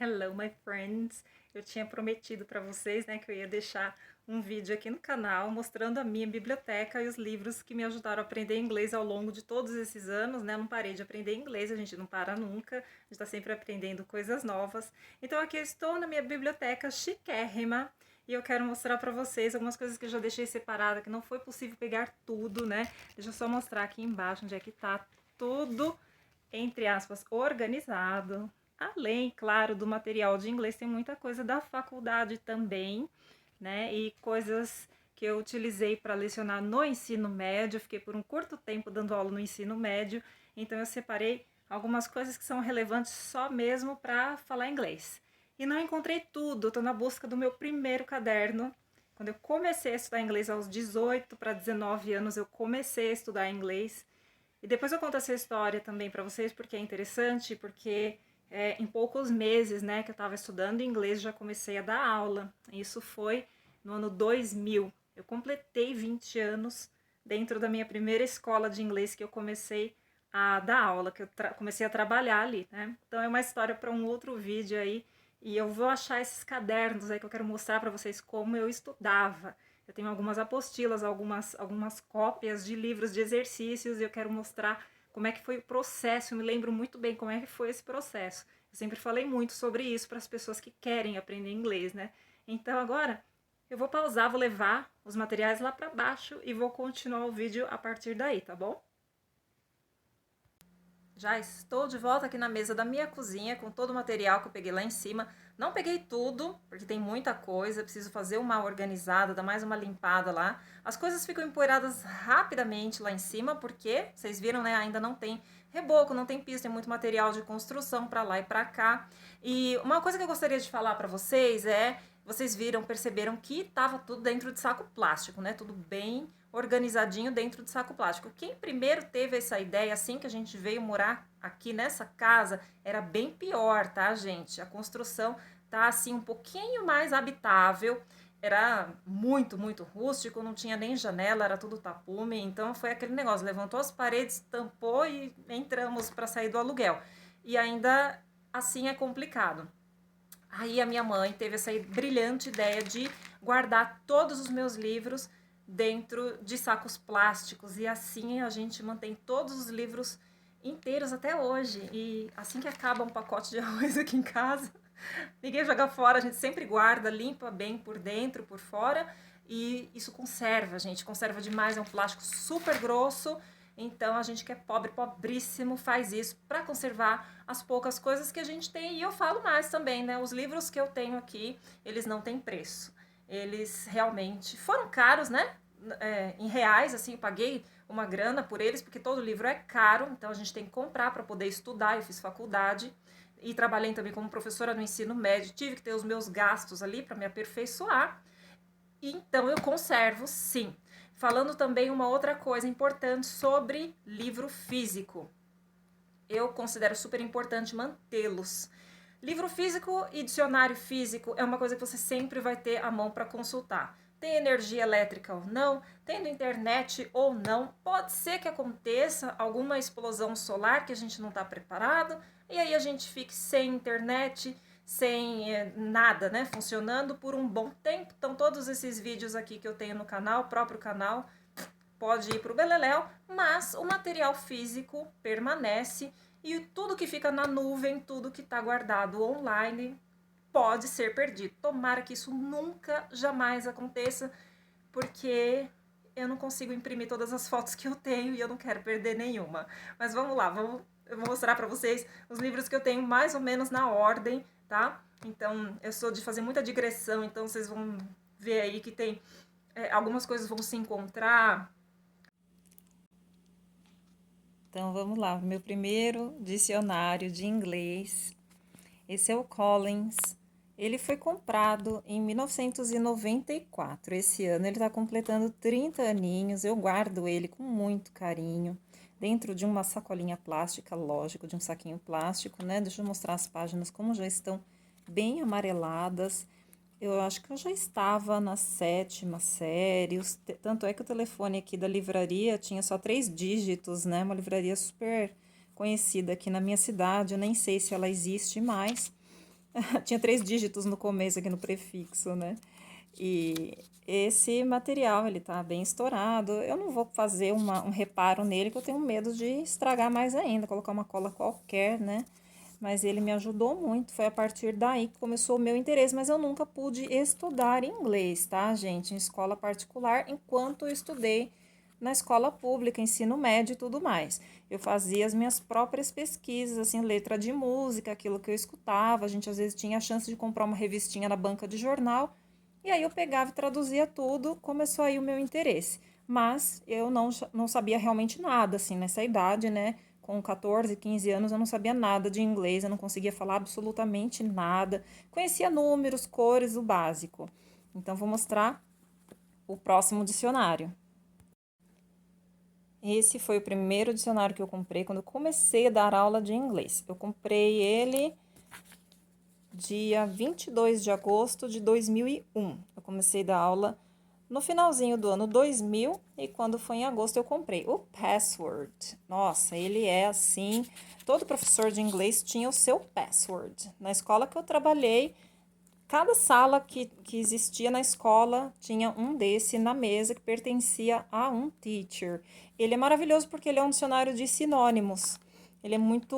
Hello, my friends! Eu tinha prometido para vocês, né, que eu ia deixar um vídeo aqui no canal mostrando a minha biblioteca e os livros que me ajudaram a aprender inglês ao longo de todos esses anos, né? Eu não parei de aprender inglês, a gente não para nunca, a gente está sempre aprendendo coisas novas. Então aqui eu estou na minha biblioteca chiquérrima e eu quero mostrar para vocês algumas coisas que eu já deixei separada, que não foi possível pegar tudo, né? Deixa eu só mostrar aqui embaixo onde é que tá tudo, entre aspas, organizado. Além, claro, do material de inglês, tem muita coisa da faculdade também, né? E coisas que eu utilizei para lecionar no ensino médio. Eu fiquei por um curto tempo dando aula no ensino médio, então eu separei algumas coisas que são relevantes só mesmo para falar inglês. E não encontrei tudo, estou na busca do meu primeiro caderno. Quando eu comecei a estudar inglês aos 18 para 19 anos, eu comecei a estudar inglês. E depois eu conto essa história também para vocês, porque é interessante, porque em poucos meses, né, que eu estava estudando inglês, já comecei a dar aula. Isso foi no ano 2000. Eu completei 20 anos dentro da minha primeira escola de inglês que eu comecei a dar aula, que eu comecei a trabalhar ali, né? Então é uma história para um outro vídeo aí. E eu vou achar esses cadernos aí que eu quero mostrar para vocês como eu estudava. Eu tenho algumas apostilas, algumas cópias de livros de exercícios e eu quero mostrar como é que foi o processo. Eu me lembro muito bem como é que foi esse processo. Eu sempre falei muito sobre isso para as pessoas que querem aprender inglês, né? Então agora eu vou pausar, vou levar os materiais lá para baixo e vou continuar o vídeo a partir daí, tá bom? Já estou de volta aqui na mesa da minha cozinha com todo o material que eu peguei lá em cima. Não peguei tudo, porque tem muita coisa, preciso fazer uma organizada, dar mais uma limpada lá. As coisas ficam empoeiradas rapidamente lá em cima, porque, vocês viram, né, ainda não tem reboco, não tem piso, tem muito material de construção para lá e para cá. E uma coisa que eu gostaria de falar para vocês é, vocês viram, perceberam que estava tudo dentro de saco plástico, né, tudo bem organizadinho dentro de saco plástico. Quem primeiro teve essa ideia, assim que a gente veio morar aqui nessa casa, era bem pior, tá, gente? A construção tá assim um pouquinho mais habitável. Era muito, muito rústico, não tinha nem janela, era tudo tapume. Então foi aquele negócio, levantou as paredes, tampou e entramos para sair do aluguel. E ainda assim é complicado. Aí a minha mãe teve essa brilhante ideia de guardar todos os meus livros dentro de sacos plásticos e assim a gente mantém todos os livros inteiros até hoje. E assim que acaba um pacote de arroz aqui em casa, ninguém joga fora, a gente sempre guarda, limpa bem por dentro, por fora, e isso conserva, gente, conserva demais, é um plástico super grosso. Então a gente que é pobre, pobríssimo, faz isso para conservar as poucas coisas que a gente tem. E eu falo mais também, né? Os livros que eu tenho aqui, eles não têm preço. Eles realmente foram caros, né? Em reais, assim, eu paguei uma grana por eles, porque todo livro é caro, então a gente tem que comprar para poder estudar. Eu fiz faculdade e trabalhei também como professora no ensino médio, tive que ter os meus gastos ali para me aperfeiçoar. Então eu conservo, sim. Falando também uma outra coisa importante sobre livro físico. Eu considero super importante mantê-los. Livro físico e dicionário físico é uma coisa que você sempre vai ter à mão para consultar. Tem energia elétrica ou não, tendo internet ou não, pode ser que aconteça alguma explosão solar que a gente não está preparado, e aí a gente fique sem internet, sem nada, né, funcionando por um bom tempo. Então todos esses vídeos aqui que eu tenho no canal, próprio canal, pode ir para o beleléu, mas o material físico permanece e tudo que fica na nuvem, tudo que está guardado online, pode ser perdido. Tomara que isso nunca, jamais aconteça, porque eu não consigo imprimir todas as fotos que eu tenho e eu não quero perder nenhuma. Mas vamos lá, eu vou mostrar para vocês os livros que eu tenho mais ou menos na ordem, tá? Então, eu sou de fazer muita digressão, então vocês vão ver aí que tem algumas coisas vão se encontrar. Então vamos lá, meu primeiro dicionário de inglês. Esse é o Collins. Ele foi comprado em 1994. Esse ano ele está completando 30 aninhos. Eu guardo ele com muito carinho, dentro de uma sacolinha plástica, lógico, de um saquinho plástico, né? Deixa eu mostrar as páginas como já estão bem amareladas. Eu acho que eu já estava na 7ª série, tanto é que o telefone aqui da livraria tinha só 3 dígitos, né? Uma livraria super conhecida aqui na minha cidade, eu nem sei se ela existe mais. Tinha 3 dígitos no começo aqui no prefixo, né? E esse material, ele tá bem estourado. Eu não vou fazer um reparo nele, que eu tenho medo de estragar mais ainda, colocar uma cola qualquer, né? Mas ele me ajudou muito. Foi a partir daí que começou o meu interesse. Mas eu nunca pude estudar inglês, tá, gente? Em escola particular, enquanto eu estudei na escola pública, ensino médio e tudo mais. Eu fazia as minhas próprias pesquisas, assim, letra de música, aquilo que eu escutava. A gente às vezes tinha a chance de comprar uma revistinha na banca de jornal. E aí eu pegava e traduzia tudo, começou aí o meu interesse. Mas eu não sabia realmente nada, assim, nessa idade, né? Com 14, 15 anos eu não sabia nada de inglês, eu não conseguia falar absolutamente nada. Conhecia números, cores, o básico. Então vou mostrar o próximo dicionário. Esse foi o primeiro dicionário que eu comprei quando eu comecei a dar aula de inglês. Eu comprei ele dia 22 de agosto de 2001. Eu comecei a dar aula no finalzinho do ano 2000 e quando foi em agosto eu comprei o Password. Nossa, ele é assim, todo professor de inglês tinha o seu password. Na escola que eu trabalhei, cada sala que existia na escola tinha um desse na mesa que pertencia a um teacher. Ele é maravilhoso porque ele é um dicionário de sinônimos. Ele é muito.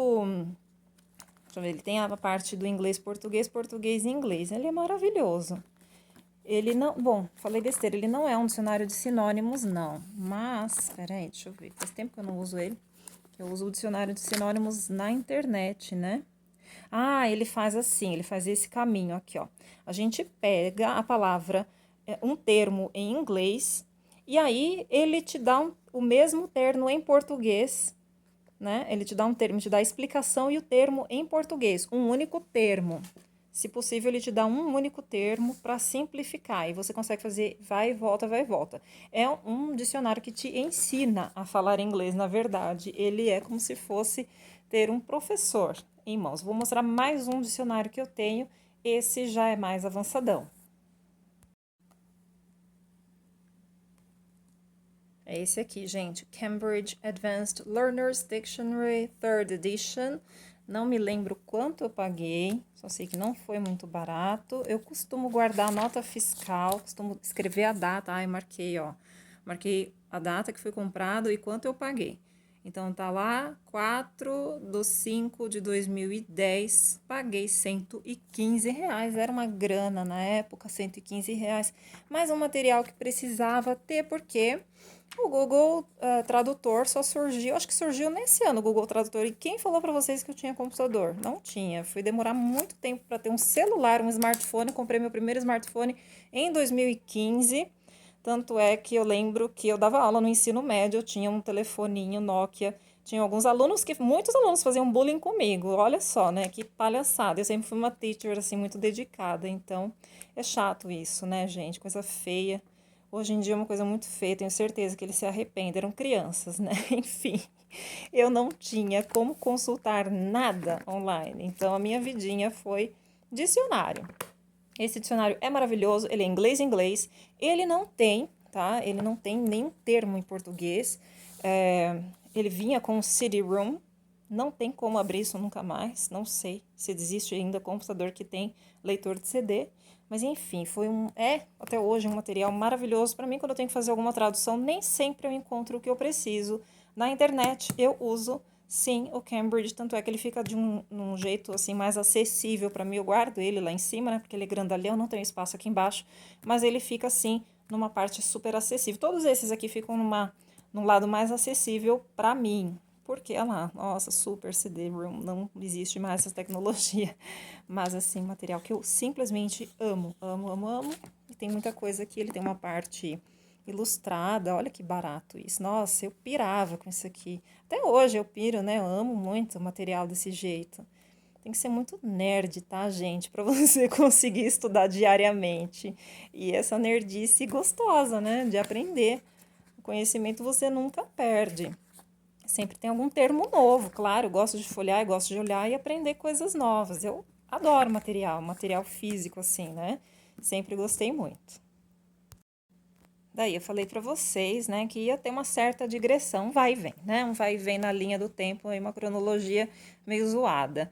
Deixa eu ver, ele tem a parte do inglês, português, português e inglês. Ele é maravilhoso. Ele não. Bom, falei besteira, ele não é um dicionário de sinônimos, não. Mas, peraí, deixa eu ver. Faz tempo que eu não uso ele. Eu uso o dicionário de sinônimos na internet, né? Ah, ele faz assim, ele faz esse caminho aqui, ó. A gente pega a palavra, um termo em inglês, e aí ele te dá o mesmo termo em português, né? Ele te dá um termo, te dá a explicação e o termo em português, um único termo. Se possível, ele te dá um único termo para simplificar e você consegue fazer vai e volta, vai e volta. É um dicionário que te ensina a falar inglês, na verdade. Ele é como se fosse ter um professor em mãos. Vou mostrar mais um dicionário que eu tenho. Esse já é mais avançadão. É esse aqui, gente. Cambridge Advanced Learners Dictionary, Third Edition. Não me lembro quanto eu paguei, só sei que não foi muito barato. Eu costumo guardar a nota fiscal, costumo escrever a data. Ai, marquei, ó. Marquei a data que foi comprado e quanto eu paguei. Então, tá lá, 4/5/2010, paguei R$ 115. Era uma grana na época, R$ 115. Mas um material que precisava ter, porque o Google Tradutor só surgiu, acho que surgiu nesse ano o Google Tradutor. E quem falou para vocês que eu tinha computador? Não tinha. Fui demorar muito tempo para ter um celular, um smartphone. Comprei meu primeiro smartphone em 2015. Tanto é que eu lembro que eu dava aula no ensino médio, eu tinha um telefoninho Nokia. Tinha alguns alunos que, muitos alunos faziam bullying comigo. Olha só, né? Que palhaçada. Eu sempre fui uma teacher, assim, muito dedicada. Então, é chato isso, né, gente? Coisa feia. Hoje em dia é uma coisa muito feia, tenho certeza que eles se arrependem, eram crianças, né? Enfim, eu não tinha como consultar nada online, então a minha vidinha foi dicionário. Esse dicionário é maravilhoso, ele é inglês, ele não tem, tá? Ele não tem nenhum termo em português. Ele vinha com CD-ROM, não tem como abrir isso nunca mais, não sei se existe ainda computador que tem leitor de CD. Mas enfim, até hoje um material maravilhoso para mim quando eu tenho que fazer alguma tradução. Nem sempre eu encontro o que eu preciso. Na internet eu uso sim o Cambridge, tanto é que ele fica de um jeito assim mais acessível para mim. Eu guardo ele lá em cima, né? Porque ele é grandalhão, não tem espaço aqui embaixo, mas ele fica assim numa parte super acessível. Todos esses aqui ficam num lado mais acessível para mim. Porque, olha lá, nossa, super CD-ROM, não existe mais essa tecnologia. Mas, assim, material que eu simplesmente amo, amo, amo, amo. E tem muita coisa aqui, ele tem uma parte ilustrada, olha que barato isso. Nossa, eu pirava com isso aqui. Até hoje eu piro, né? Eu amo muito material desse jeito. Tem que ser muito nerd, tá, gente? Para você conseguir estudar diariamente. E essa nerdice gostosa, né? De aprender. O conhecimento você nunca perde. Sempre tem algum termo novo, claro. Eu gosto de folhear, eu gosto de olhar e aprender coisas novas. Eu adoro material físico, assim, né? Sempre gostei muito. Daí eu falei para vocês, né, que ia ter uma certa digressão, vai e vem, né? Um vai e vem na linha do tempo, aí uma cronologia meio zoada.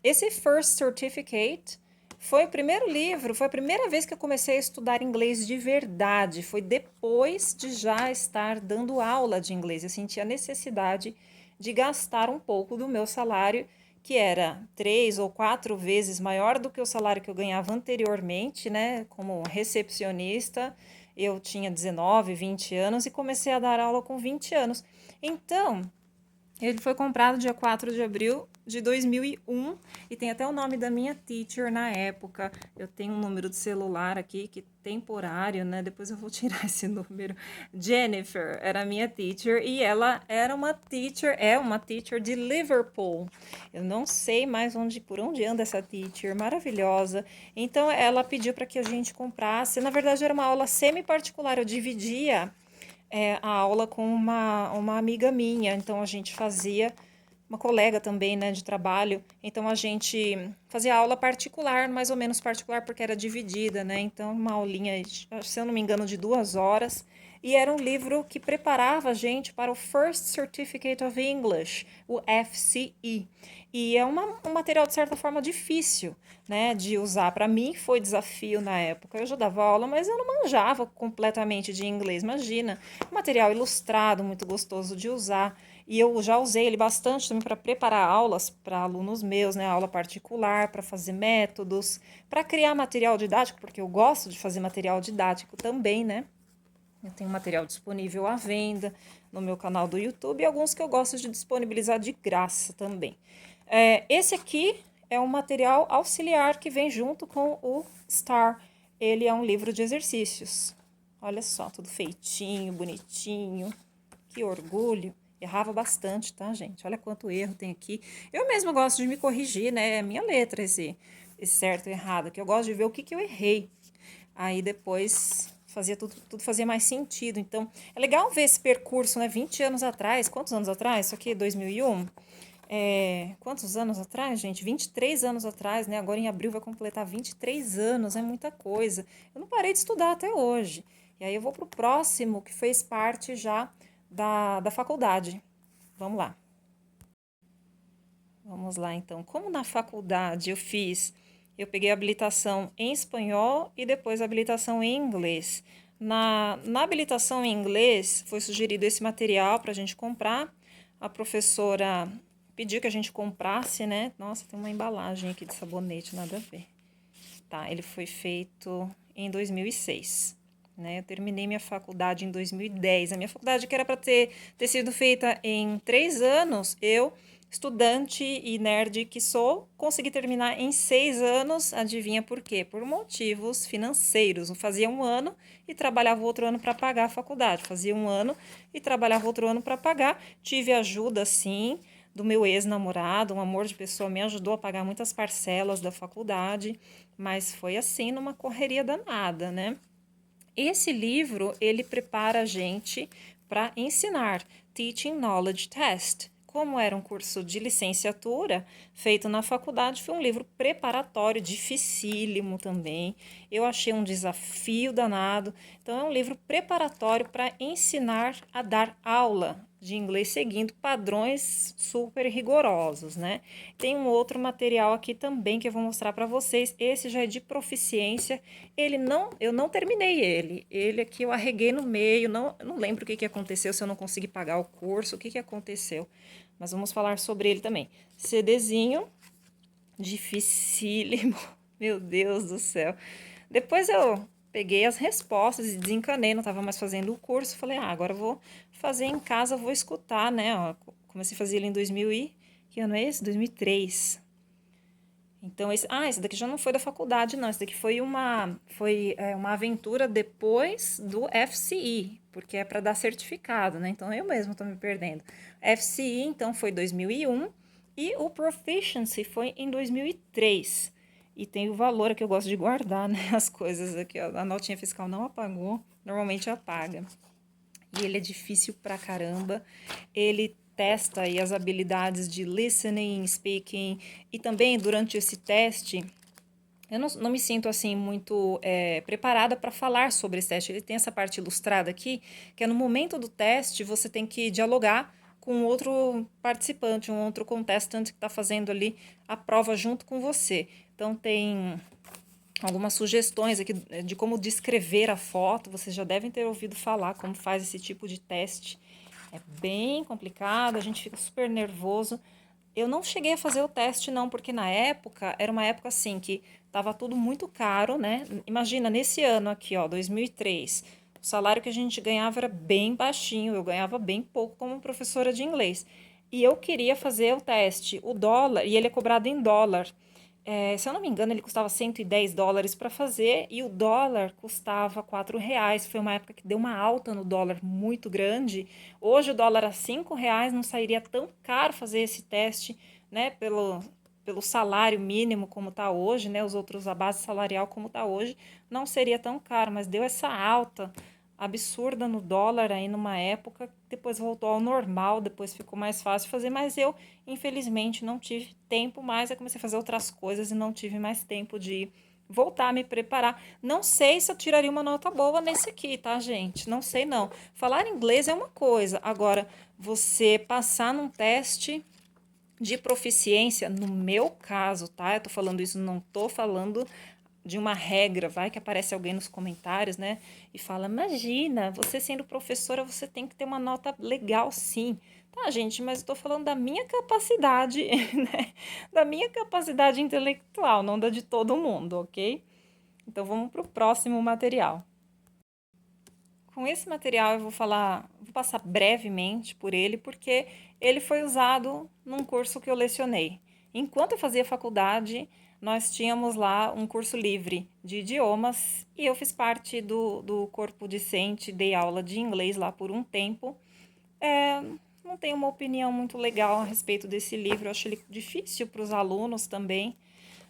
esse First Certificate foi o primeiro livro, foi a primeira vez que eu comecei a estudar inglês de verdade. Foi depois de já estar dando aula de inglês. Eu senti a necessidade de gastar um pouco do meu salário, que era 3 ou 4 vezes maior do que o salário que eu ganhava anteriormente, né? Como recepcionista, eu tinha 19, 20 anos e comecei a dar aula com 20 anos. Então, ele foi comprado dia 4 de abril de 2001 e tem até o nome da minha teacher na época. Eu tenho um número de celular aqui que temporário, né? Depois eu vou tirar esse número. Jennifer era a minha teacher e ela era uma teacher, é uma teacher de Liverpool. Eu não sei mais por onde anda essa teacher, maravilhosa. Então ela pediu para que a gente comprasse. Na verdade era uma aula semi-particular, eu dividia a aula com uma amiga minha. Então a gente fazia, uma colega também, né, de trabalho. Então a gente fazia aula particular, mais ou menos particular, porque era dividida, né? Então uma aulinha, se eu não me engano, de 2 horas. E era um livro que preparava a gente para o First Certificate of English, o FCE. E é um material, de certa forma, difícil, né, de usar. Para mim foi desafio na época. Eu já dava aula, mas eu não manjava completamente de inglês. Imagina, material ilustrado, muito gostoso de usar. E eu já usei ele bastante também para preparar aulas para alunos meus, né, aula particular, para fazer métodos, para criar material didático, porque eu gosto de fazer material didático também, né? Eu tenho material disponível à venda no meu canal do YouTube e alguns que eu gosto de disponibilizar de graça também. Esse aqui é um material auxiliar que vem junto com o STAR. Ele é um livro de exercícios. Olha só, tudo feitinho, bonitinho. Que orgulho. Errava bastante, tá, gente? Olha quanto erro tem aqui. Eu mesma gosto de me corrigir, né? É minha letra esse certo e errado, que eu gosto de ver o que eu errei. Aí depois fazia tudo fazia mais sentido. Então, é legal ver esse percurso, né? 20 anos atrás. Quantos anos atrás? Isso aqui é 2001? Quantos anos atrás, gente? 23 anos atrás, né? Agora em abril vai completar 23 anos, é muita coisa. Eu não parei de estudar até hoje. E aí eu vou pro próximo, que fez parte já da faculdade. Vamos lá. Vamos lá, então. Como na faculdade eu peguei habilitação em espanhol e depois habilitação em inglês. Na habilitação em inglês, foi sugerido esse material para a gente comprar. A professora pediu que a gente comprasse, né? Nossa, tem uma embalagem aqui de sabonete, nada a ver. Tá, ele foi feito em 2006. Né? Eu terminei minha faculdade em 2010. A minha faculdade, que era para ter sido feita em 3 anos, eu, estudante e nerd que sou, consegui terminar em 6 anos. Adivinha por quê? Por motivos financeiros. Eu fazia 1 ano e trabalhava outro ano para pagar a faculdade. Fazia 1 ano e trabalhava outro ano para pagar. Tive ajuda, sim, do meu ex-namorado, um amor de pessoa, me ajudou a pagar muitas parcelas da faculdade, mas foi assim, numa correria danada, né? Esse livro, ele prepara a gente para ensinar, Teaching Knowledge Test. Como era um curso de licenciatura feito na faculdade, foi um livro preparatório, dificílimo também. Eu achei um desafio danado. Então, é um livro preparatório para ensinar a dar aula de inglês seguindo padrões super rigorosos, né? Tem um outro material aqui também que eu vou mostrar para vocês. Esse já é de proficiência. Eu não terminei ele. Ele aqui eu arreguei no meio. Eu não lembro o que aconteceu, se eu não consegui pagar o curso, o que aconteceu. Mas vamos falar sobre ele também. CDzinho, dificílimo. Meu Deus do céu. Depois eu peguei as respostas e desencanei, não estava mais fazendo o curso. Falei, agora eu vou fazer em casa, vou escutar, né? Ó, comecei a fazer ele em 2000 e... Que ano é esse? 2003. Então, esse daqui já não foi da faculdade, não. Esse daqui foi uma aventura depois do FCE, porque é para dar certificado, né? Então, eu mesma estou me perdendo. FCE, então, foi 2001 e o Proficiency foi em 2003. E tem o valor que eu gosto de guardar, né? As coisas aqui, ó. A notinha fiscal não apagou, normalmente apaga. E ele é difícil pra caramba. Ele testa aí as habilidades de listening, speaking, e também durante esse teste, eu não me sinto assim muito preparada para falar sobre esse teste. Ele tem essa parte ilustrada aqui, que é no momento do teste você tem que dialogar com outro participante, um outro contestant que está fazendo ali a prova junto com você. Então, tem algumas sugestões aqui de como descrever a foto. Vocês já devem ter ouvido falar como faz esse tipo de teste. É bem complicado, a gente fica super nervoso. Eu não cheguei a fazer o teste não, porque na época, era uma época assim que tava tudo muito caro, né? Imagina, nesse ano aqui, ó, 2003, o salário que a gente ganhava era bem baixinho, eu ganhava bem pouco como professora de inglês. E eu queria fazer o teste, o dólar, e ele é cobrado em dólar. Se eu não me engano, ele custava US$ 110 para fazer e o dólar custava R$ 4. Foi uma época que deu uma alta no dólar muito grande. Hoje o dólar a R$ 5 não sairia tão caro fazer esse teste, né? Pelo salário mínimo como está hoje, né? Os outros, a base salarial como está hoje, não seria tão caro, mas deu essa alta absurda no dólar aí numa época, depois voltou ao normal, depois ficou mais fácil fazer, mas eu, infelizmente, não tive tempo mais, eu comecei a fazer outras coisas e não tive mais tempo de voltar a me preparar. Não sei se eu tiraria uma nota boa nesse aqui, tá, gente? Não sei não. Falar inglês é uma coisa, agora você passar num teste de proficiência, no meu caso, tá? Eu tô falando isso, não tô falando de uma regra, vai que aparece alguém nos comentários, né? E fala, imagina, você sendo professora, você tem que ter uma nota legal, sim. Tá, gente, mas eu tô falando da minha capacidade, né? Da minha capacidade intelectual, não da de todo mundo, ok? Então vamos pro próximo material. Com esse material eu vou passar brevemente por ele, porque ele foi usado num curso que eu lecionei. Enquanto eu fazia faculdade, nós tínhamos lá um curso livre de idiomas e eu fiz parte do corpo discente, dei aula de inglês lá por um tempo. Não tenho uma opinião muito legal a respeito desse livro, eu acho ele difícil para os alunos também.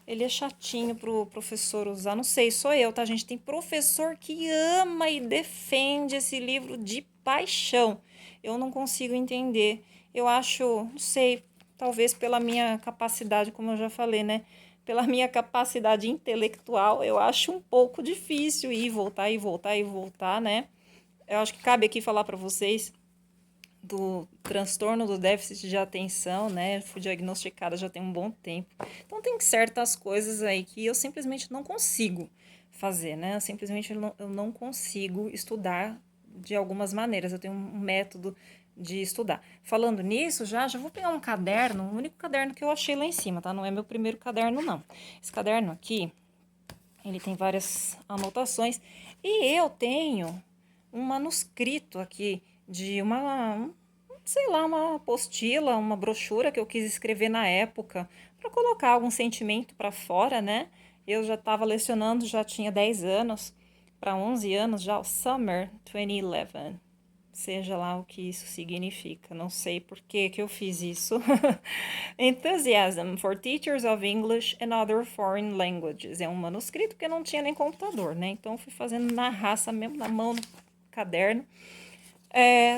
Ele é chatinho pro professor usar. Não sei, sou eu, tá, gente? Tem professor que ama e defende esse livro de paixão. Eu não consigo entender. Eu acho, não sei, talvez pela minha capacidade, como eu já falei, né? Pela minha capacidade intelectual, eu acho um pouco difícil ir, voltar e voltar e voltar, né? Eu acho que cabe aqui falar para vocês do transtorno do déficit de atenção, né? Fui diagnosticada já tem um bom tempo. Então tem certas coisas aí que eu simplesmente não consigo fazer, né? Eu não consigo estudar de algumas maneiras. Eu tenho um método de estudar. Falando nisso, já vou pegar um caderno, o único caderno que eu achei lá em cima, tá? Não é meu primeiro caderno, não. Esse caderno aqui, ele tem várias anotações e eu tenho um manuscrito aqui de sei lá, uma apostila, uma brochura que eu quis escrever na época para colocar algum sentimento para fora, né? Eu já estava lecionando, já tinha 10 anos, para 11 anos já, o Summer 2011. Seja lá o que isso significa, não sei por que eu fiz isso. Enthusiasm for Teachers of English and Other Foreign Languages. É um manuscrito que eu não tinha nem computador, né? Então fui fazendo na raça mesmo, na mão, no caderno.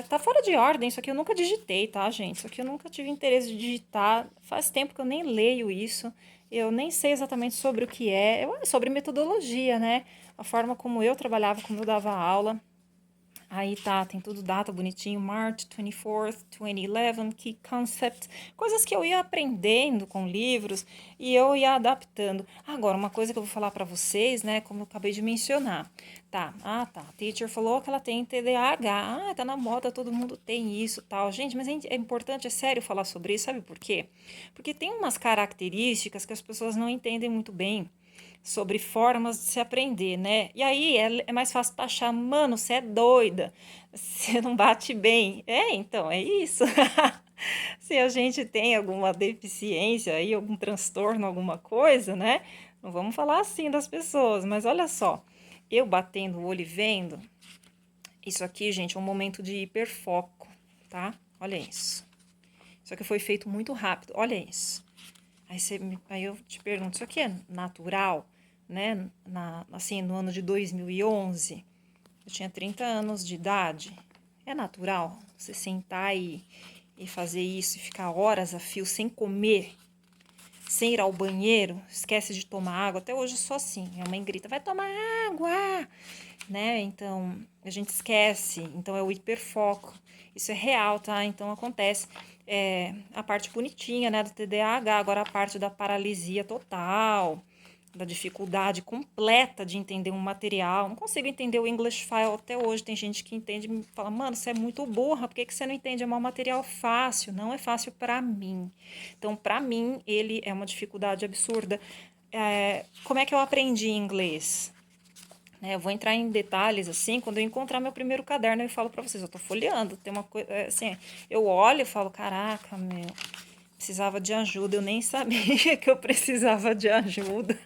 Tá fora de ordem, isso aqui eu nunca digitei, tá, gente? Isso aqui eu nunca tive interesse de digitar. Faz tempo que eu nem leio isso. Eu nem sei exatamente sobre o que é. É sobre metodologia, né? A forma como eu trabalhava, como eu dava aula. Aí tá, tem tudo data bonitinho, March 24th, 2011, Key Concepts, coisas que eu ia aprendendo com livros e eu ia adaptando. Agora, uma coisa que eu vou falar pra vocês, né, como eu acabei de mencionar. Tá, a teacher falou que ela tem TDAH, tá na moda, todo mundo tem isso, tal. Gente, mas é importante, é sério falar sobre isso, sabe por quê? Porque tem umas características que as pessoas não entendem muito bem sobre formas de se aprender, né? E aí é mais fácil taxar, mano, você é doida, você não bate bem. Então, é isso. Se a gente tem alguma deficiência aí, algum transtorno, alguma coisa, né? Não vamos falar assim das pessoas, mas olha só, eu batendo o olho e vendo, isso aqui, gente, é um momento de hiperfoco, tá? Olha isso. Isso aqui foi feito muito rápido, olha isso. Aí eu te pergunto, isso aqui é natural, né? Assim, no ano de 2011, eu tinha 30 anos de idade. É natural você sentar e fazer isso e ficar horas a fio sem comer, sem ir ao banheiro, esquece de tomar água. Até hoje eu sou assim, minha mãe grita, vai tomar água, né? Então, a gente esquece, então é o hiperfoco. Isso é real, tá? Então, acontece a parte bonitinha, né, do TDAH, agora a parte da paralisia total, da dificuldade completa de entender um material. Não consigo entender o English File até hoje. Tem gente que entende e me fala, mano, você é muito burra, por que você não entende? É um material fácil. Não é fácil para mim. Então, para mim, ele é uma dificuldade absurda. Como é que eu aprendi inglês? Eu vou entrar em detalhes, assim, quando eu encontrar meu primeiro caderno, eu falo para vocês, eu tô folheando, tem uma coisa, assim, eu olho e falo, caraca, meu, precisava de ajuda, eu nem sabia que eu precisava de ajuda.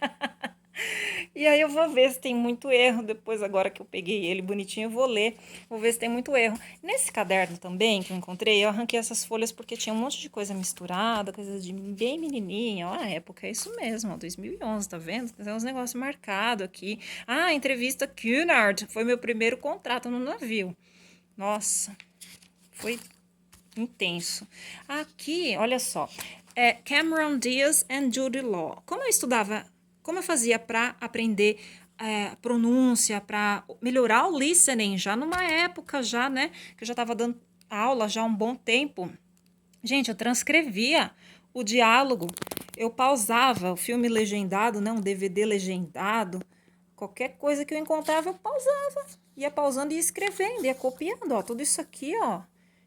E aí eu vou ver se tem muito erro. Depois, agora que eu peguei ele bonitinho, eu vou ler. Vou ver se tem muito erro. Nesse caderno também que eu encontrei, eu arranquei essas folhas porque tinha um monte de coisa misturada, coisa de bem menininha. Ó, a época é isso mesmo, ó, 2011, tá vendo? Tem uns negócios marcados aqui. Ah, entrevista Cunard. Foi meu primeiro contrato no navio. Nossa, foi intenso. Aqui, olha só. Cameron Diaz and Judy Law. Como eu fazia para aprender pronúncia, para melhorar o listening, já numa época já, né, que eu já estava dando aula já há um bom tempo. Gente, eu transcrevia o diálogo, eu pausava o filme legendado, né, um DVD legendado, qualquer coisa que eu encontrava, eu pausava. Ia pausando e escrevendo, ia copiando, ó, tudo isso aqui, ó,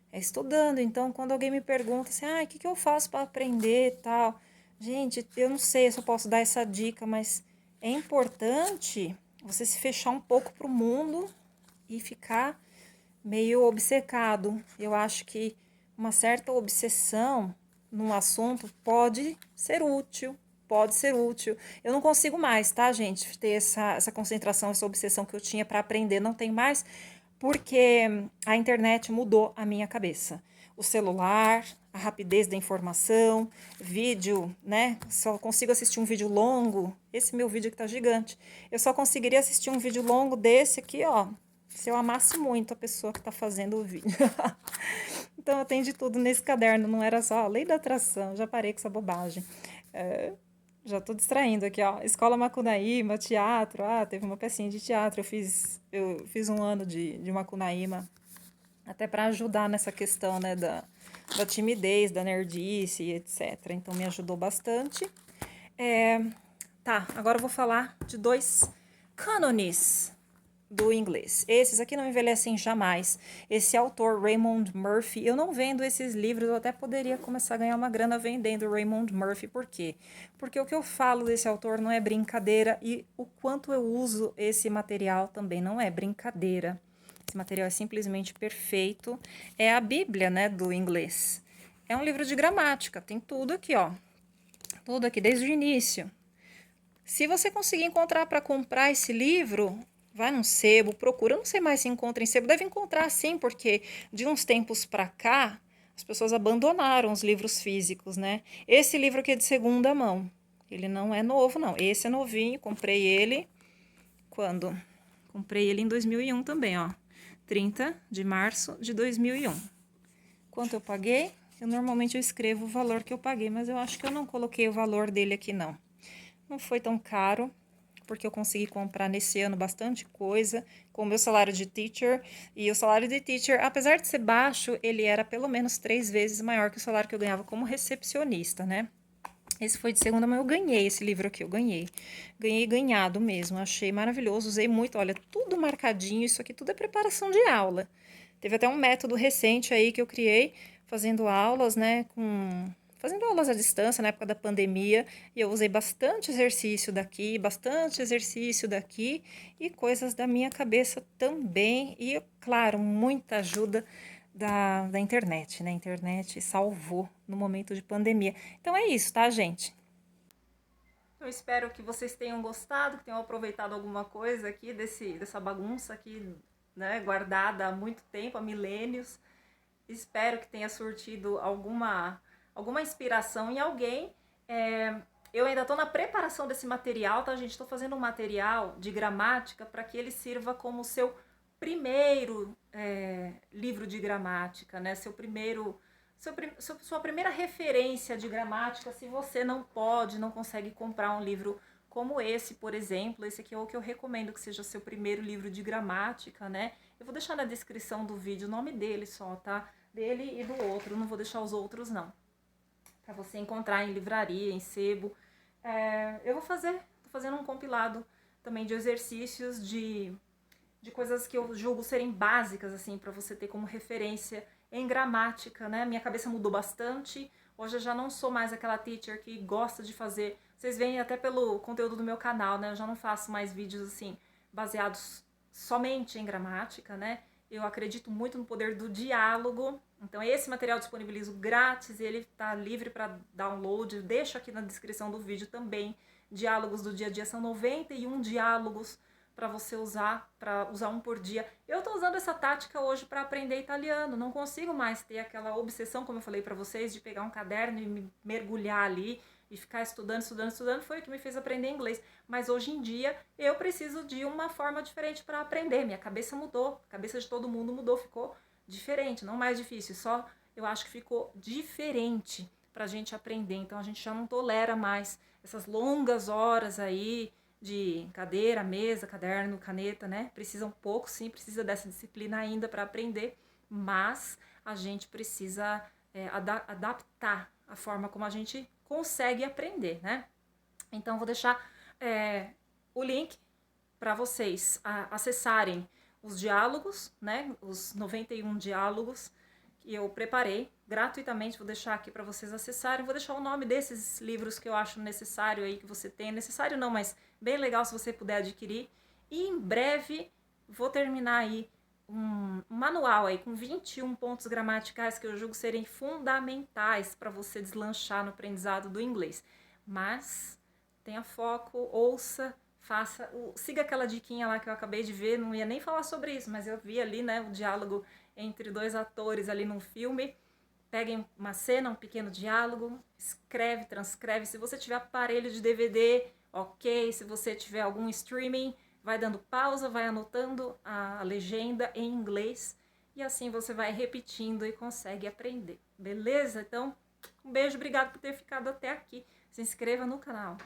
é estudando. Então, quando alguém me pergunta assim, o que eu faço para aprender e tal? Gente, eu não sei se eu posso dar essa dica, mas é importante você se fechar um pouco para o mundo e ficar meio obcecado. Eu acho que uma certa obsessão num assunto pode ser útil. Pode ser útil. Eu não consigo mais, tá, gente? Ter essa concentração, essa obsessão que eu tinha para aprender. Não tem mais, porque a internet mudou a minha cabeça. O celular, a rapidez da informação, vídeo, né? Só consigo assistir um vídeo longo. Esse meu vídeo aqui tá gigante. Eu só conseguiria assistir um vídeo longo desse aqui, ó, se eu amasse muito a pessoa que tá fazendo o vídeo. Então eu tenho de tudo nesse caderno, não era só a lei da atração, já parei com essa bobagem. Já tô distraindo aqui, ó. Escola Macunaíma, teatro. Teve uma pecinha de teatro. Eu fiz um ano de Macunaíma, até para ajudar nessa questão, né, da timidez, da nerdice, etc. Então me ajudou bastante. Tá, agora eu vou falar de dois cânones do inglês. Esses aqui não envelhecem jamais. Esse autor, Raymond Murphy, eu não vendo esses livros, eu até poderia começar a ganhar uma grana vendendo Raymond Murphy. Por quê? Porque o que eu falo desse autor não é brincadeira e o quanto eu uso esse material também não é brincadeira. Esse material é simplesmente perfeito. É a Bíblia, né, do inglês. É um livro de gramática, tem tudo aqui, ó. Tudo aqui, desde o início. Se você conseguir encontrar para comprar esse livro, vai num sebo, procura. Eu não sei mais se encontra em sebo. Deve encontrar sim, porque de uns tempos para cá, as pessoas abandonaram os livros físicos, né? Esse livro aqui é de segunda mão. Ele não é novo, não. Esse é novinho. Comprei ele quando? Comprei ele em 2001 também, ó. 30 de março de 2001. Quanto eu paguei? Normalmente eu escrevo o valor que eu paguei, mas eu acho que eu não coloquei o valor dele aqui, não. Não foi tão caro, porque eu consegui comprar nesse ano bastante coisa com o meu salário de teacher. E o salário de teacher, apesar de ser baixo, ele era pelo menos 3 vezes maior que o salário que eu ganhava como recepcionista, né? Esse foi de segunda mão, eu ganhei esse livro aqui, eu ganhei. Ganhei ganhado mesmo, achei maravilhoso, usei muito, olha, tudo marcadinho, isso aqui tudo é preparação de aula. Teve até um método recente aí que eu criei, fazendo aulas, né, fazendo aulas à distância na época da pandemia, e eu usei bastante exercício daqui, e coisas da minha cabeça também, e, claro, muita ajuda da internet, né? A internet salvou no momento de pandemia. Então é isso, tá, gente? Eu espero que vocês tenham gostado, que tenham aproveitado alguma coisa aqui dessa bagunça aqui, né, guardada há muito tempo, há milênios. Espero que tenha surtido alguma inspiração em alguém. Eu ainda estou na preparação desse material, tá, gente? Estou fazendo um material de gramática para que ele sirva como seu primeiro livro de gramática, né? sua primeira referência de gramática, se você não consegue comprar um livro como esse, por exemplo. Esse aqui é o que eu recomendo que seja seu primeiro livro de gramática, né? Eu vou deixar na descrição do vídeo o nome dele só, tá? Dele e do outro, não vou deixar os outros não. Pra você encontrar em livraria, em sebo. Tô fazendo um compilado também de exercícios de coisas que eu julgo serem básicas, assim, para você ter como referência em gramática, né? Minha cabeça mudou bastante. Hoje eu já não sou mais aquela teacher que gosta de fazer. Vocês veem até pelo conteúdo do meu canal, né? Eu já não faço mais vídeos assim baseados somente em gramática, né? Eu acredito muito no poder do diálogo. Então esse material eu disponibilizo grátis, ele está livre para download. Eu deixo aqui na descrição do vídeo também. Diálogos do dia a dia, são 91 diálogos para você para usar um por dia. Eu estou usando essa tática hoje para aprender italiano. Não consigo mais ter aquela obsessão, como eu falei para vocês, de pegar um caderno e me mergulhar ali e ficar estudando. Foi o que me fez aprender inglês. Mas hoje em dia eu preciso de uma forma diferente para aprender. Minha cabeça mudou, a cabeça de todo mundo mudou, ficou diferente, não mais difícil. Só eu acho que ficou diferente para a gente aprender. Então a gente já não tolera mais essas longas horas aí de cadeira, mesa, caderno, caneta, né? Precisa um pouco, sim, precisa dessa disciplina ainda para aprender, mas a gente precisa adaptar a forma como a gente consegue aprender, né? Então, vou deixar o link para vocês acessarem os diálogos, né? Os 91 diálogos que eu preparei gratuitamente, vou deixar aqui para vocês acessarem, vou deixar o nome desses livros que eu acho necessário aí que você tem, necessário não, mas bem legal se você puder adquirir, e em breve vou terminar aí um manual aí com 21 pontos gramaticais que eu julgo serem fundamentais para você deslanchar no aprendizado do inglês, mas tenha foco, ouça, siga aquela diquinha lá que eu acabei de ver, não ia nem falar sobre isso, mas eu vi ali, né, o diálogo entre dois atores ali num filme. Peguem uma cena, um pequeno diálogo, escreve, transcreve. Se você tiver aparelho de DVD, ok. Se você tiver algum streaming, vai dando pausa, vai anotando a legenda em inglês e assim você vai repetindo e consegue aprender. Beleza? Então, um beijo, obrigado por ter ficado até aqui. Se inscreva no canal.